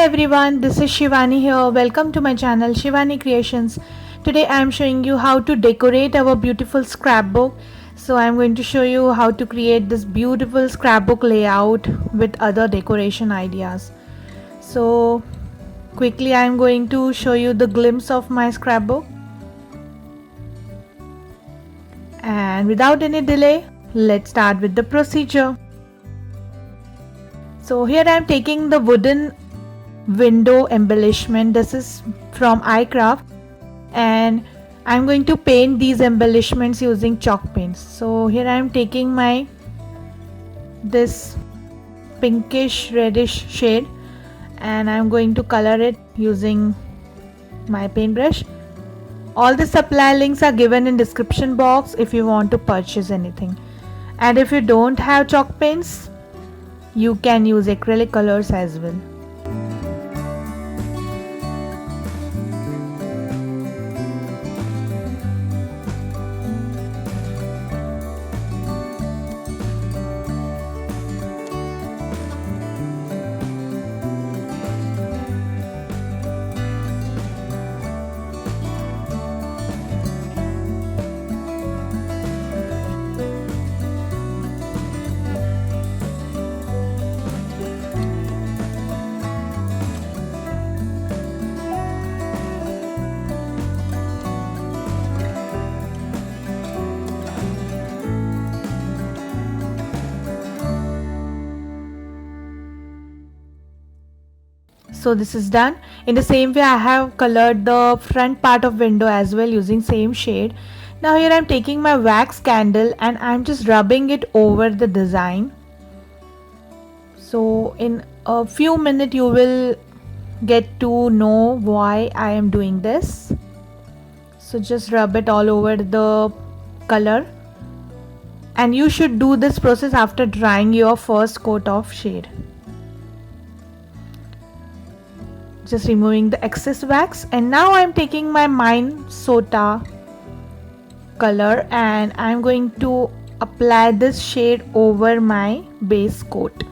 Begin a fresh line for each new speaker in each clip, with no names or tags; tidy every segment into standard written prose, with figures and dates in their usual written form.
everyone, this is Shivani here. Welcome to my channel Shivani Creations. Today I am showing you how to decorate our beautiful scrapbook. So I am going to show you how to create this beautiful scrapbook layout with other decoration ideas. So quickly I am going to show you the glimpse of my scrapbook. And without any delay, let's start with the procedure. So here I am taking the wooden window embellishment. This is from iCraft, and I'm going to paint these embellishments using chalk paints. So here I am taking my this pinkish reddish shade and I'm going to color it using my paintbrush. All the supply links are given in description box if you want to purchase anything, and if you don't have chalk paints, you can use acrylic colors as well. So this is done. In the same way I have colored the front part of window as well using same shade. Now here I'm taking my wax candle and I'm just rubbing it over the design. So in a few minutes you will get to know why I am doing this. So just rub it all over the color, and you should do this process after drying your first coat of shade. Just removing the excess wax, and now I'm taking my Minnesota color and I'm going to apply this shade over my base coat.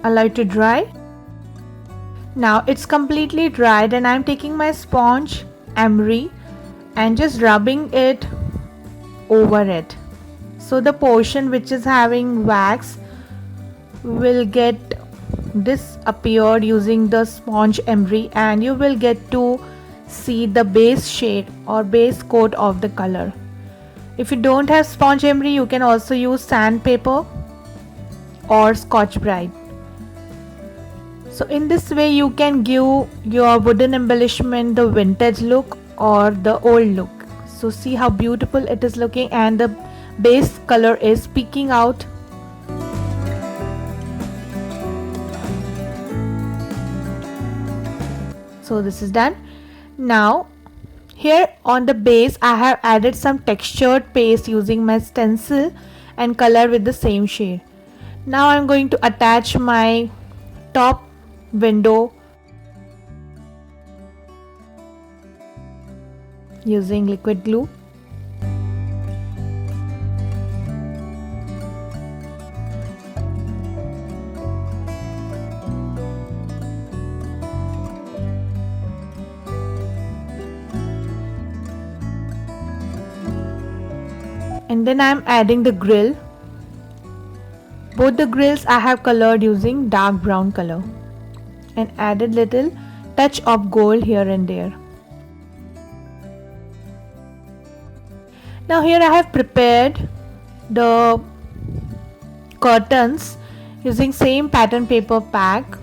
Allow it to dry. Now it's completely dried and I'm taking my sponge emery and just rubbing it over it. So the portion which is having wax will get disappeared using the sponge emery, and you will get to see the base shade or base coat of the color. If you don't have sponge emery, you can also use sandpaper or Scotch-Brite. So in this way you can give your wooden embellishment the vintage look or the old look. So see how beautiful it is looking, and the base color is peeking out. So this is done. Now here on the base I have added some textured paste using my stencil and color with the same shade. Now I'm going to attach my top window using liquid glue. And then I am adding the grill. Both the grills I have colored using dark brown color and added little touch of gold here and there. Now here I have prepared the curtains using same pattern paper pack.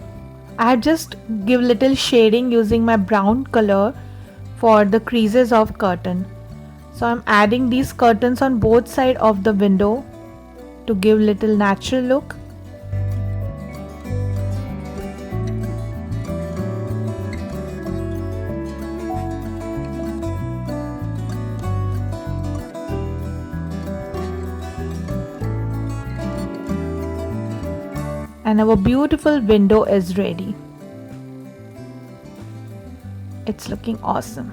I have just give little shading using my brown color for the creases of curtain. So I'm adding these curtains on both sides of the window to give little natural look. and our beautiful window is ready. It's looking awesome.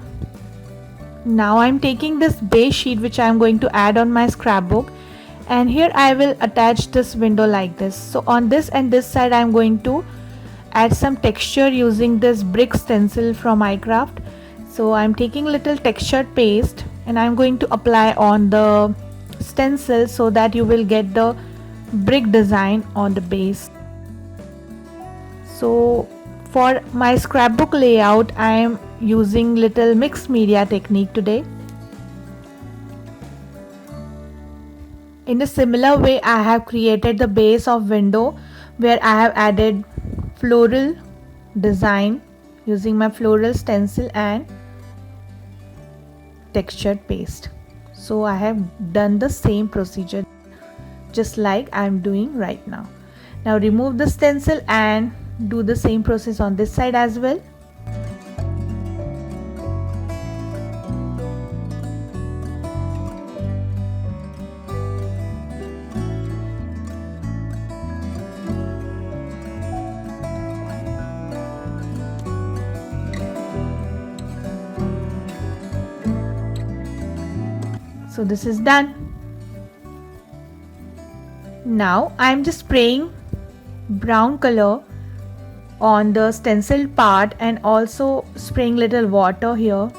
Now I'm taking this base sheet which I'm going to add on my scrapbook, and here I will attach this window like this. So on this and this side I'm going to add some texture using this brick stencil from iCraft. So I'm taking little textured paste and I'm going to apply on the stencil so that you will get the brick design on the base. So for my scrapbook layout I am using little mixed media technique today. In a similar way I have created the base of window where I have added floral design using my floral stencil and textured paste. So I have done the same procedure just like I am doing right now. Now remove the stencil and do the same process on this side as well. So this is done. Now I am just spraying brown color on the stencil part and also spraying little water here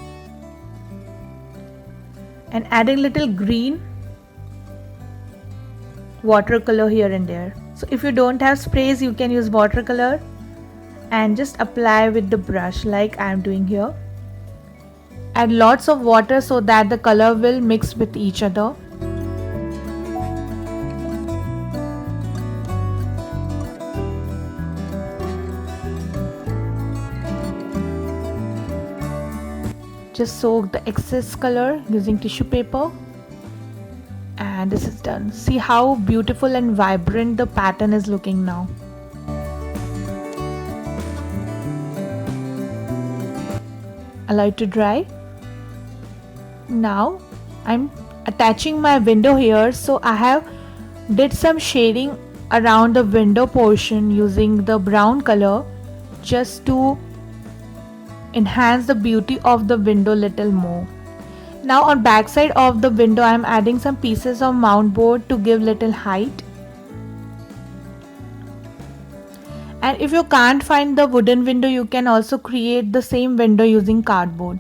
and adding little green watercolor here and there. So if you don't have sprays you can use watercolor and just apply with the brush like I am doing here. Add lots of water so that the color will mix with each other. Just soak the excess color using tissue paper, and this is done. See how beautiful and vibrant the pattern is looking now. Allow it to dry. Now I'm attaching my window here, so I have did some shading around the window portion using the brown color just to enhance the beauty of the window little more. Now on back side of the window I am adding some pieces of mount board to give little height. And if you can't find the wooden window you can also create the same window using cardboard.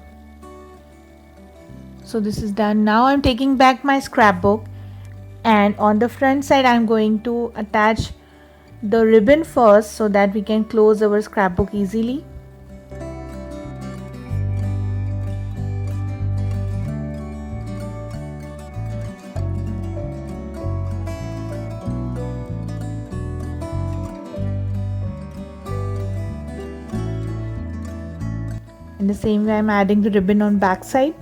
So this is done. Now I'm taking back my scrapbook and on the front side I'm going to attach the ribbon first so that we can close our scrapbook easily. In the same way I'm adding the ribbon on back side.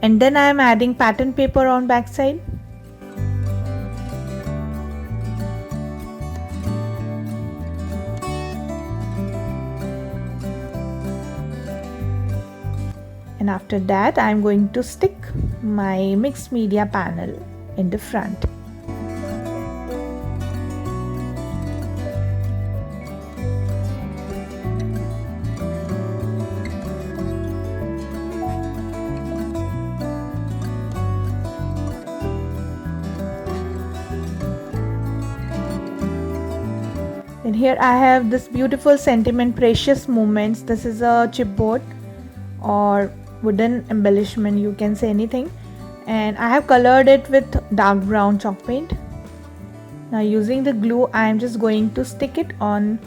And then I am adding pattern paper on back side. And after that I am going to stick my mixed media panel in the front. And here I have this beautiful sentiment precious moments. This is a chipboard or wooden embellishment, you can say anything, and I have colored it with dark brown chalk paint. Now using the glue I am just going to stick it on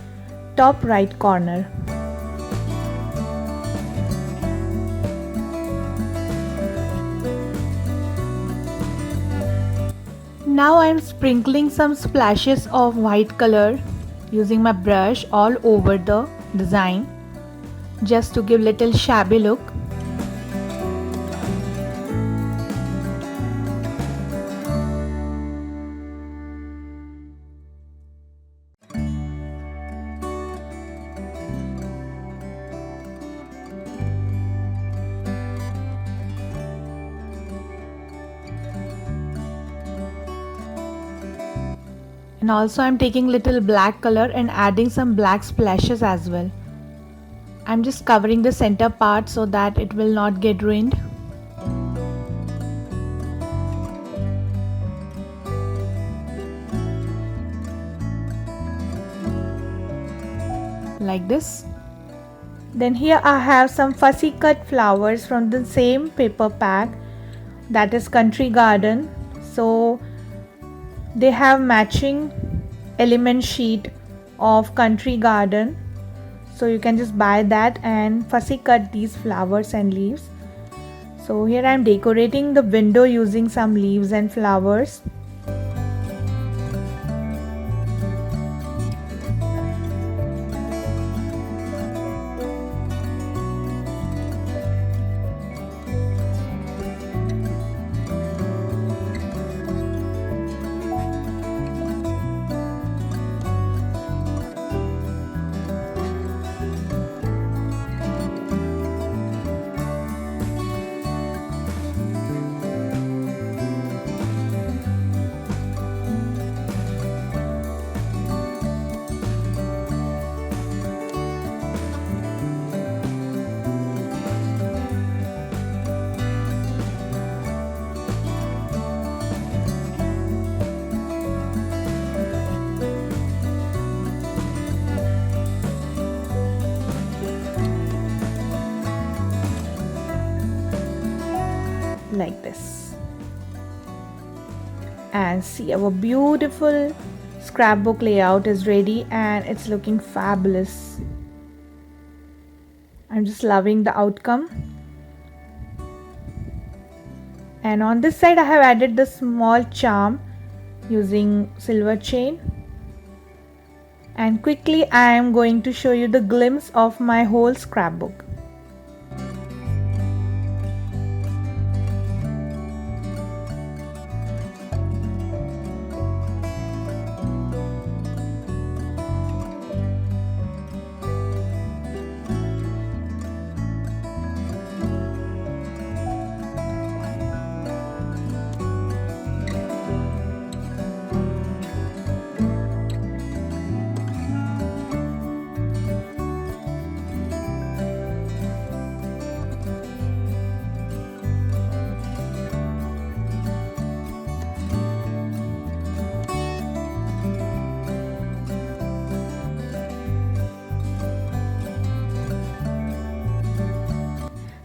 top right corner. Now I am sprinkling some splashes of white color using my brush all over the design just to give little shabby look. And also I'm taking little black color and adding some black splashes as well. I'm just covering the center part so that it will not get ruined. Like this. Then here I have some fussy cut flowers from the same paper pack, that is Country Garden. So they have matching element sheet of Country Garden, so you can just buy that and fussy cut these flowers and leaves. So here I am decorating the window using some leaves and flowers. Like this. And see, our beautiful scrapbook layout is ready and it's looking fabulous. I'm just loving the outcome. And on this side I have added the small charm using silver chain. And quickly I am going to show you the glimpse of my whole scrapbook.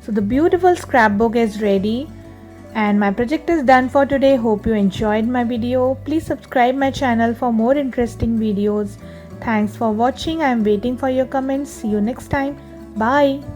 So the beautiful scrapbook is ready and my project is done for today. Hope you enjoyed my video. Please subscribe my channel for more interesting videos. Thanks for watching. I am waiting for your comments. See you next time. Bye.